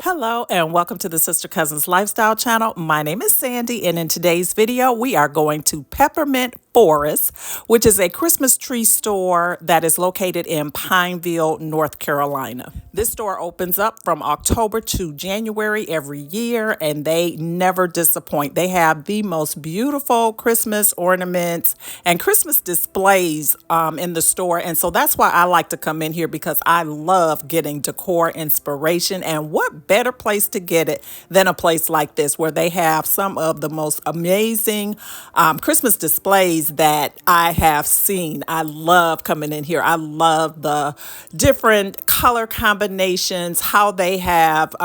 Hello and welcome to the Sister Cousins Lifestyle channel. My name is Sandy, and in today's video we are going to Peppermint Forest, which is a Christmas tree store that is located in Pineville, North Carolina. This store opens up from October to January every year, and they never disappoint. They have the most beautiful Christmas ornaments and Christmas displays in the store, and so that's why I like to come in here, because I love getting decor inspiration. And what better place to get it than a place like this, where they have some of the most amazing Christmas displays that I have seen. I love coming in here. I love the different color combinations, how they have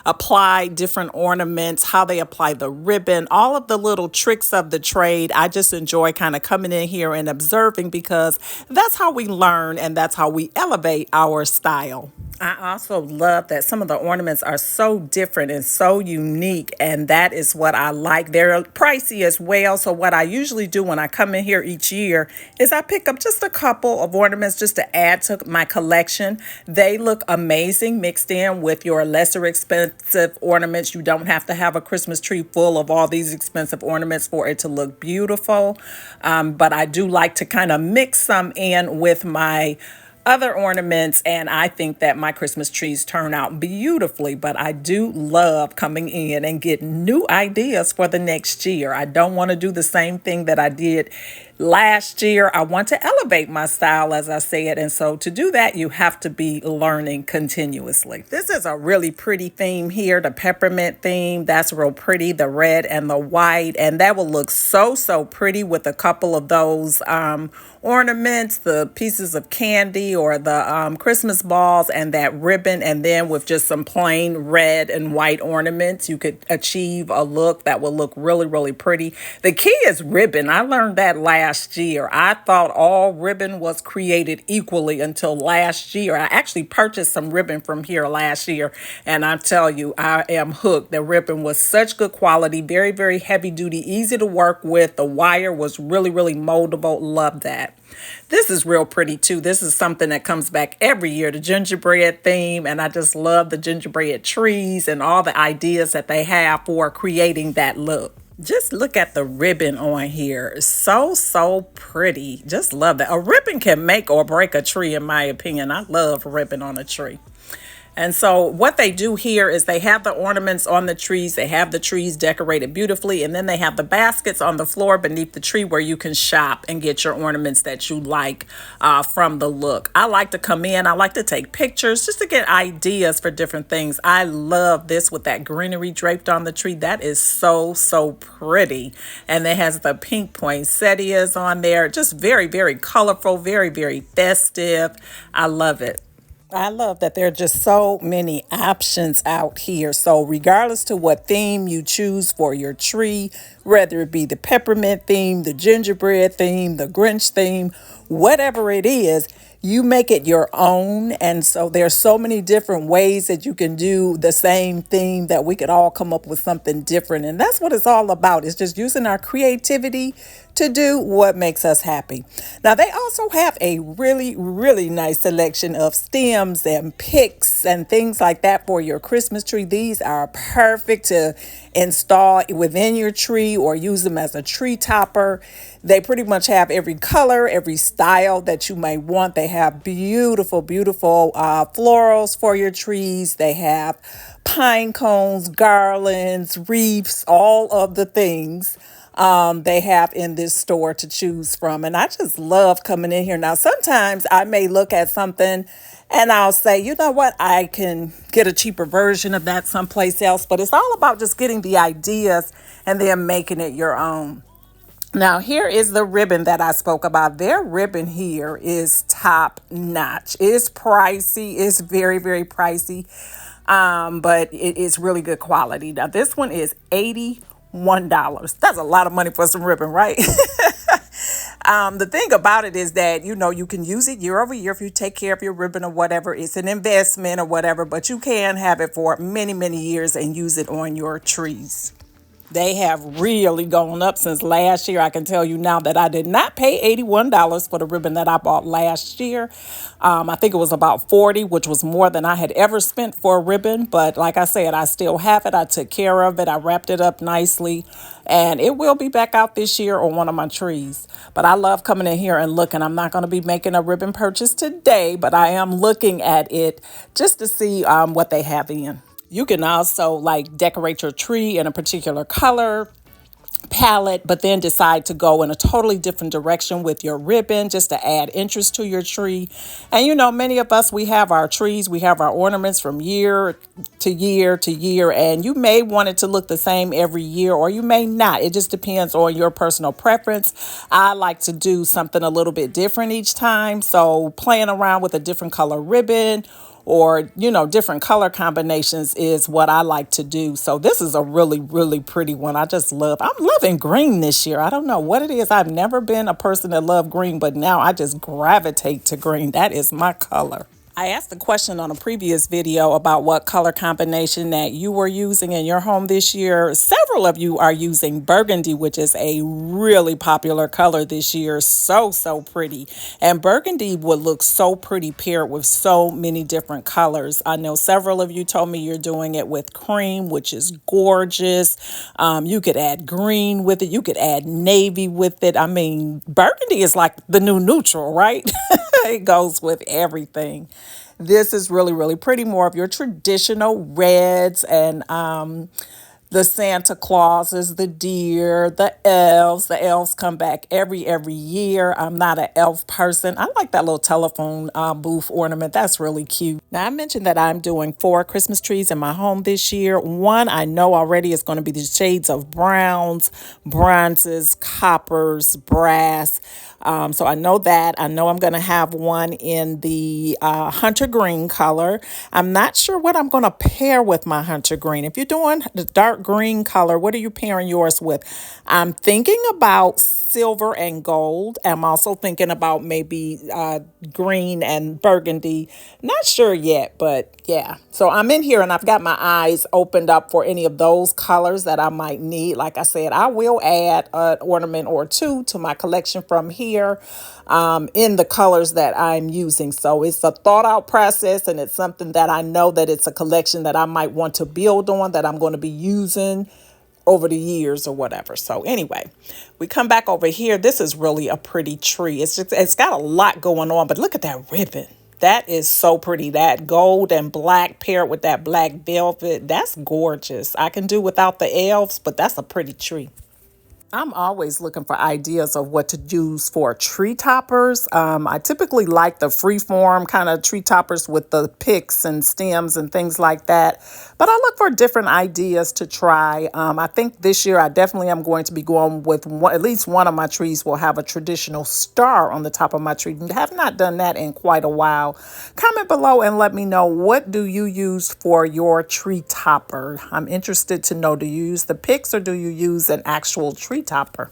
applied different ornaments, how they apply the ribbon, all of the little tricks of the trade. I just enjoy kind of coming in here and observing, because that's how we learn and that's how we elevate our style. I also love that some of the ornaments are so different and so unique, and that is what I like. They're pricey as well, so what I usually do when I come in here each year is I pick up just a couple of ornaments just to add to my collection. They look amazing mixed in with your lesser expensive ornaments. You don't have to have a Christmas tree full of all these expensive ornaments for it to look beautiful, but I do like to kind of mix some in with my other ornaments, and I think that my Christmas trees turn out beautifully. But I do love coming in and getting new ideas for the next year. I don't want to do the same thing that I did last year. I want to elevate my style, as I said, and so to do that you have to be learning continuously. This is a really pretty theme here, the peppermint theme. That's real pretty, the red and the white, and that will look so pretty with a couple of those ornaments, the pieces of candy or the Christmas balls and that ribbon, and then with just some plain red and white ornaments, you could achieve a look that will look really pretty. The key is ribbon. I learned that last year. I thought all ribbon was created equally until last year. I actually purchased some ribbon from here last year, and I tell you, I am hooked. The ribbon was such good quality, very heavy duty, easy to work with. The wire was really moldable. Love that. This is real pretty too. This is something that comes back every year, the gingerbread theme, and I just love the gingerbread trees and all the ideas that they have for creating that look. Just look at the ribbon on here. So pretty. Just love that. A ribbon can make or break a tree, in my opinion. I love ribbon on a tree. And so what they do here is they have the ornaments on the trees. They have the trees decorated beautifully. And then they have the baskets on the floor beneath the tree where you can shop and get your ornaments that you like from the look. I like to come in. I like to take pictures just to get ideas for different things. I love this with that greenery draped on the tree. That is so pretty. And it has the pink poinsettias on there. Just very colorful, very festive. I love it. I love that there are just so many options out here. So regardless to what theme you choose for your tree, whether it be the peppermint theme, the gingerbread theme, the Grinch theme, whatever it is, you make it your own. And so there's so many different ways that you can do the same theme, that we could all come up with something different. And that's what it's all about. It's just using our creativity to do what makes us happy. Now, they also have a really nice selection of stems and picks and things like that for your Christmas tree. These are perfect to install within your tree or use them as a tree topper. They pretty much have every color, every style that you may want. They have beautiful florals for your trees. They have pine cones, garlands, wreaths, all of the things they have in this store to choose from. And I just love coming in here. Now, sometimes I may look at something and I'll say, you know what, I can get a cheaper version of that someplace else. But it's all about just getting the ideas and then making it your own. Now, here is the ribbon that I spoke about. Their ribbon here is top notch. It's pricey. It's very pricey, but it is really good quality. Now, this one is $81. That's a lot of money for some ribbon, right? The thing about it is that, you can use it year over year if you take care of your ribbon or whatever. It's an investment or whatever, but you can have it for many years and use it on your trees. They have really gone up since last year. I can tell you now that I did not pay $81 for the ribbon that I bought last year. I think it was about 40, which was more than I had ever spent for a ribbon. But like I said, I still have it. I took care of it. I wrapped it up nicely. And it will be back out this year on one of my trees. But I love coming in here and looking. I'm not going to be making a ribbon purchase today, but I am looking at it just to see what they have in. You can also like decorate your tree in a particular color palette, but then decide to go in a totally different direction with your ribbon just to add interest to your tree. And you know, many of us, we have our trees, we have our ornaments from year to year to year, and you may want it to look the same every year or you may not. It just depends on your personal preference. I like to do something a little bit different each time, so playing around with a different color ribbon or different color combinations is what I like to do. So this is a really pretty one. I'm loving green this year. I don't know what it is. I've never been a person that loved green, but now I just gravitate to green. That is my color. I asked a question on a previous video about what color combination that you were using in your home this year. Several of you are using burgundy, which is a really popular color this year. So pretty. And burgundy would look so pretty paired with so many different colors. I know several of you told me you're doing it with cream, which is gorgeous. You could add green with it. You could add navy with it. I mean, burgundy is like the new neutral, right? It goes with everything. This is really pretty, more of your traditional reds and the Santa Clauses, the deer, the elves. The elves come back every year. I'm not an elf person. I like that little telephone booth ornament. That's really cute. Now, I mentioned that I'm doing 4 Christmas trees in my home this year. One I know already is going to be the shades of browns, bronzes, coppers, brass. So I know that. I know I'm going to have one in the hunter green color. I'm not sure what I'm going to pair with my hunter green. If you're doing the dark green color, what are you pairing yours with? I'm thinking about silver and gold. I'm also thinking about maybe green and burgundy. Not sure yet, but yeah. So I'm in here and I've got my eyes opened up for any of those colors that I might need. Like I said, I will add an ornament or two to my collection from here in the colors that I'm using. So it's a thought out process, and it's something that I know that it's a collection that I might want to build on, that I'm going to be using over the years or whatever. So anyway, we come back over here. This is really a pretty tree. It's got a lot going on, but look at that ribbon. That is so pretty. That gold and black paired with that black velvet. That's gorgeous. I can do without the elves, but that's a pretty tree. I'm always looking for ideas of what to use for tree toppers. I typically like the freeform kind of tree toppers with the picks and stems and things like that. But I look for different ideas to try. I think this year I definitely am going to be going with at least one of my trees will have a traditional star on the top of my tree. I have not done that in quite a while. Comment below and let me know, what do you use for your tree topper? I'm interested to know, do you use the picks or do you use an actual tree topper?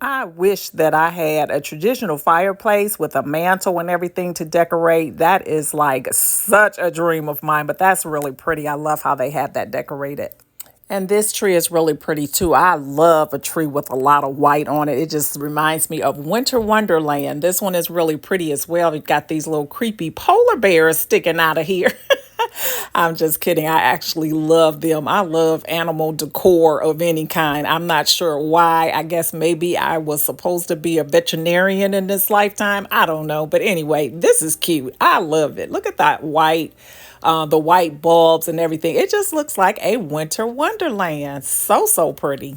I wish that I had a traditional fireplace with a mantle and everything to decorate. That is like such a dream of mine, but that's really pretty. I love how they have that decorated. And this tree is really pretty too. I love a tree with a lot of white on it. It just reminds me of Winter Wonderland. This one is really pretty as well. We've got these little creepy polar bears sticking out of here. I'm just kidding. I actually love them. I love animal decor of any kind. I'm not sure why. I guess maybe I was supposed to be a veterinarian in this lifetime. I don't know. But anyway, this is cute. I love it. Look at that white, the white bulbs and everything. It just looks like a winter wonderland. So pretty.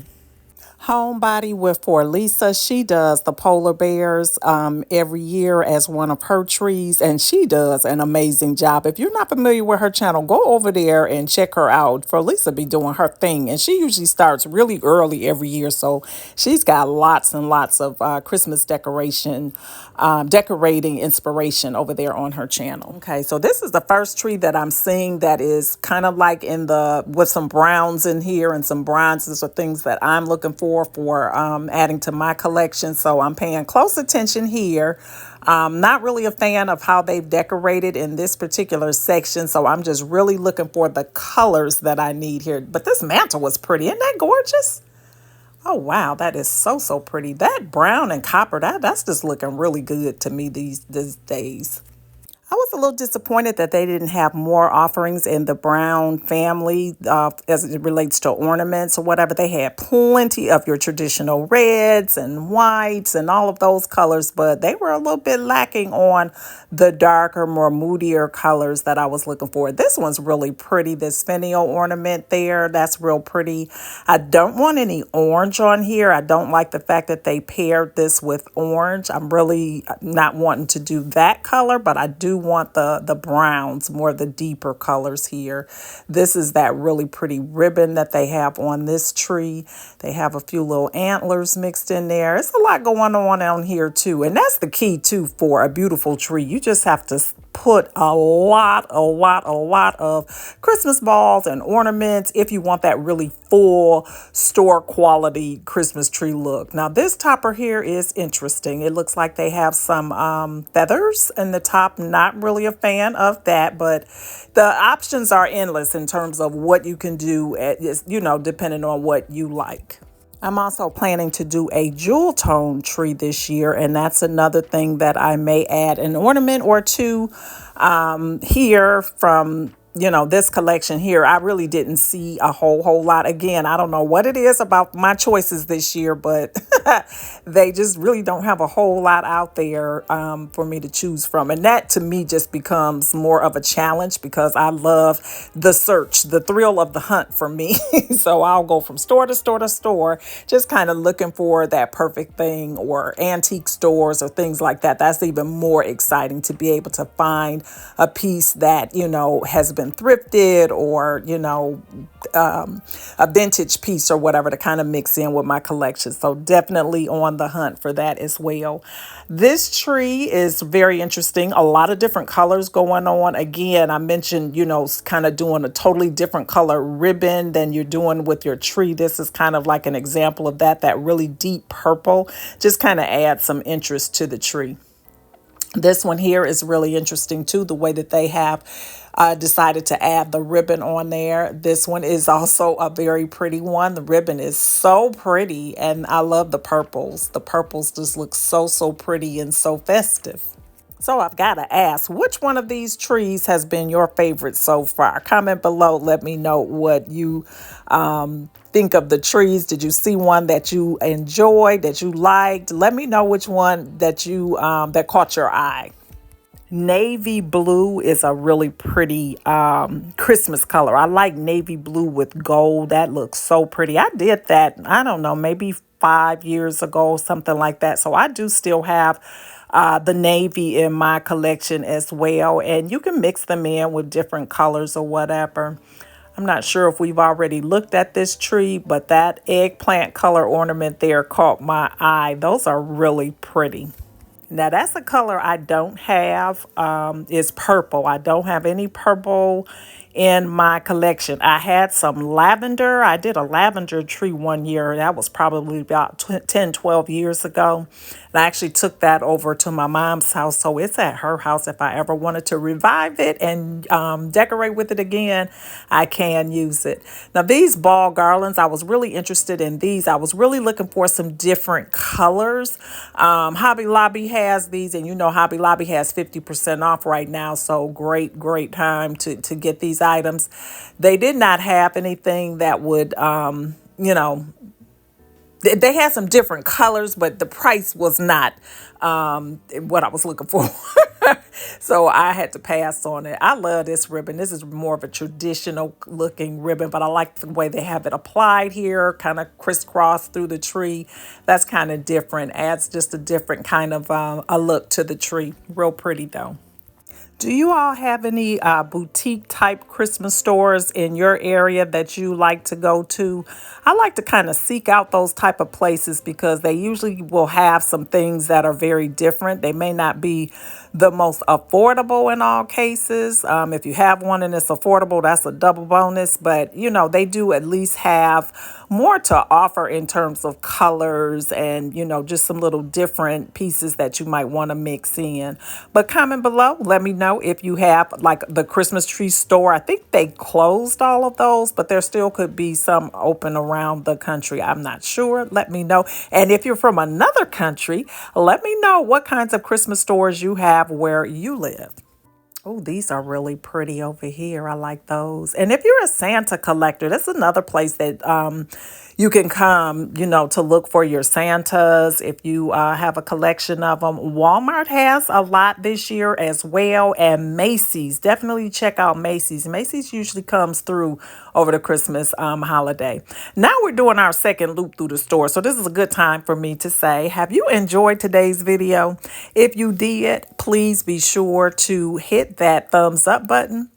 Homebody with for Lisa. She does the polar bears every year as one of her trees, and she does an amazing job. If you're not familiar with her channel, go over there and check her out. For Lisa be doing her thing, and she usually starts really early every year, so she's got lots and lots of Christmas decorating inspiration over there on her channel. Okay, so this is the first tree that I'm seeing that is kind of like with some browns in here and some bronzes or things that I'm looking for. store for adding to my collection. So I'm paying close attention here. Not really a fan of how they've decorated in this particular section. So I'm just really looking for the colors that I need here. But this mantle was pretty. Isn't that gorgeous? Oh, wow. That is so, so pretty. That brown and copper, that's just looking really good to me these days. I was a little disappointed that they didn't have more offerings in the brown family as it relates to ornaments or whatever. They had plenty of your traditional reds and whites and all of those colors, but they were a little bit lacking on the darker, more moodier colors that I was looking for. This one's really pretty. This finial ornament there, that's real pretty. I don't want any orange on here. I don't like the fact that they paired this with orange. I'm really not wanting to do that color, but I do want the browns, more the deeper colors here. This is that really pretty ribbon that they have on this tree. They have a few little antlers mixed in there. It's a lot going on here too. And that's the key too for a beautiful tree. You just have to put a lot of Christmas balls and ornaments if you want that really full store quality Christmas tree look. Now this topper here is interesting. It looks like they have some feathers in the top. Not really a fan of that, but the options are endless in terms of what you can do, depending on what you like. I'm also planning to do a jewel tone tree this year, and that's another thing that I may add an ornament or two here from this collection here. I really didn't see a whole lot. Again, I don't know what it is about my choices this year, but they just really don't have a whole lot out there for me to choose from. And that to me just becomes more of a challenge because I love the search, the thrill of the hunt for me. So I'll go from store to store to store, just kind of looking for that perfect thing, or antique stores or things like that. That's even more exciting to be able to find a piece that, has been thrifted, or a vintage piece or whatever to kind of mix in with my collection. So definitely on the hunt for that as well. This tree is very interesting. A lot of different colors going on. Again, I mentioned kind of doing a totally different color ribbon than you're doing with your tree. This is kind of like an example of that really deep purple just kind of adds some interest to the tree. This one here is really interesting too, the way that they have decided to add the ribbon on there. This one is also a very pretty one. The ribbon is so pretty, and I love the purples. The purples just look so pretty and so festive. So I've got to ask, which one of these trees has been your favorite so far? Comment below. Let me know what you think of the trees. Did you see one that you enjoyed, that you liked? Let me know which one that you that caught your eye. Navy blue is a really pretty Christmas color. I like navy blue with gold. That looks so pretty. I did that, I don't know, maybe 5 years ago, something like that. So I do still have the navy in my collection as well. And you can mix them in with different colors or whatever. I'm not sure if we've already looked at this tree, but that eggplant color ornament there caught my eye. Those are really pretty. Now that's a color I don't have, is purple. I don't have any purple in my collection. I had some lavender. I did a lavender tree one year. That was probably about 10, 12 years ago. And I actually took that over to my mom's house. So it's at her house. If I ever wanted to revive it and decorate with it again, I can use it. Now these ball garlands, I was really interested in these. I was really looking for some different colors. Hobby Lobby has these, and Hobby Lobby has 50% off right now. So great time to get these items. They did not have anything that would, they had some different colors, but the price was not what I was looking for. So I had to pass on it. I love this ribbon. This is more of a traditional looking ribbon, but I like the way they have it applied here, kind of crisscross through the tree. That's kind of different. Adds just a different kind of a look to the tree. Real pretty though. Do you all have any boutique type Christmas stores in your area that you like to go to? I like to kind of seek out those type of places because they usually will have some things that are very different. They may not be the most affordable in all cases. If you have one and it's affordable, that's a double bonus. But, they do at least have more to offer in terms of colors and, just some little different pieces that you might want to mix in. But comment below, let me know if you have like the Christmas tree store. I think they closed all of those, but there still could be some open around the country. I'm not sure. Let me know. And if you're from another country, let me know what kinds of Christmas stores you have where you live. Oh, these are really pretty over here. I like those. And if you're a Santa collector, that's another place that you can come, to look for your Santas if you have a collection of them. Walmart has a lot this year as well, and Macy's. Definitely check out Macy's. Macy's usually comes through over the Christmas holiday. Now we're doing our second loop through the store, so this is a good time for me to say, have you enjoyed today's video? If you did, please be sure to hit that thumbs up button.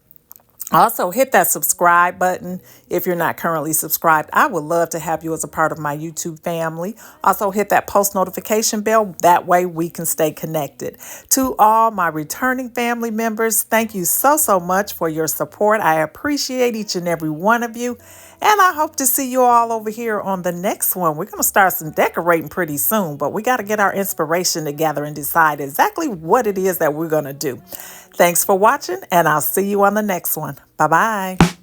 Also, hit that subscribe button if you're not currently subscribed. I would love to have you as a part of my YouTube family. Also, hit that post notification bell. That way we can stay connected. To all my returning family members, thank you so much for your support. I appreciate each and every one of you. And I hope to see you all over here on the next one. We're going to start some decorating pretty soon, but we got to get our inspiration together and decide exactly what it is that we're going to do. Thanks for watching, and I'll see you on the next one. Bye-bye.